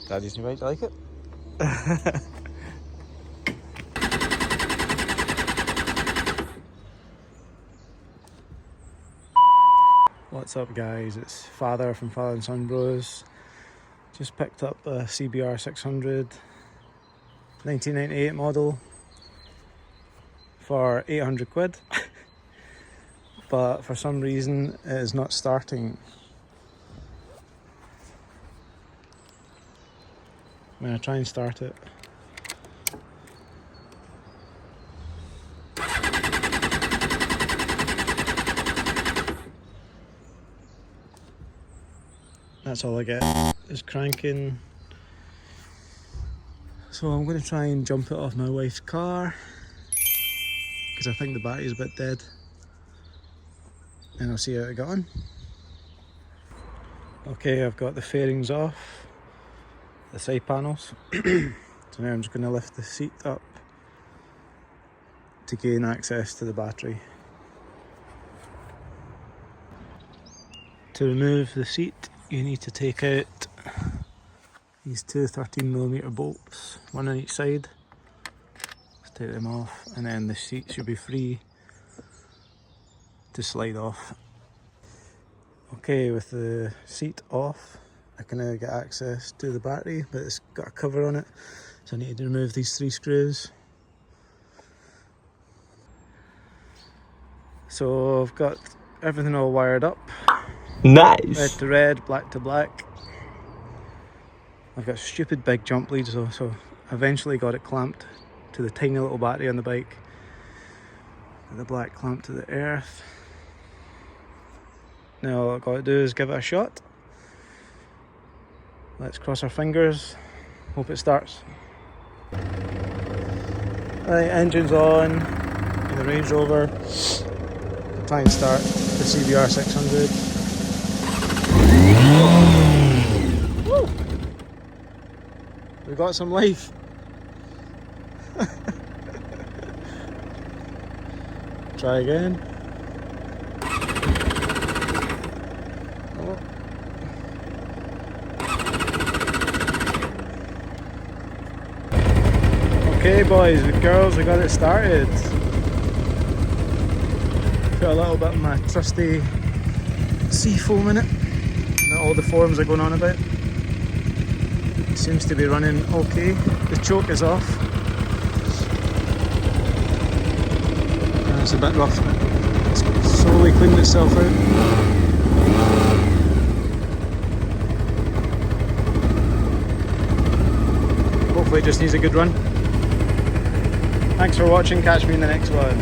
Daddy's new bike, do you like it? What's up guys, it's Father from Father and Son Bros. Just picked up a CBR 600 1998 model for 800 quid. But for some reason it is not starting. I'm going to try and start it. That's all I get, is cranking. So I'm going to try and jump it off my wife's car, because I think the battery's a bit dead. And I'll see how it got on. Okay, I've got the fairings off, the side panels. So now I'm just going to lift the seat up to gain access to the battery. To remove the seat, you need to take out these two 13mm bolts, one on each side. Let's take them off, and then the seat should be free to slide off. Okay, with the seat off, I can now get access to the battery, but it's got a cover on it, so I need to remove these 3 screws. So I've got everything all wired up. Nice! Red to red, black to black. I've got stupid big jump leads though, so I eventually got it clamped to the tiny little battery on the bike. Got the black clamped to the earth. Now all I've got to do is give it a shot. Let's cross our fingers, hope it starts. Right, engine's on in the Range Rover. Try and start the CBR 600. Woo! We got some life. Try again. Oh. Okay boys and girls, we got it started. Put a little bit of my trusty seafoam in it that all the forums are going on about. It seems to be running okay. The choke is off. It's a bit rough, but it's slowly cleaned itself out. Hopefully it just needs a good run. Thanks for watching, catch me in the next one.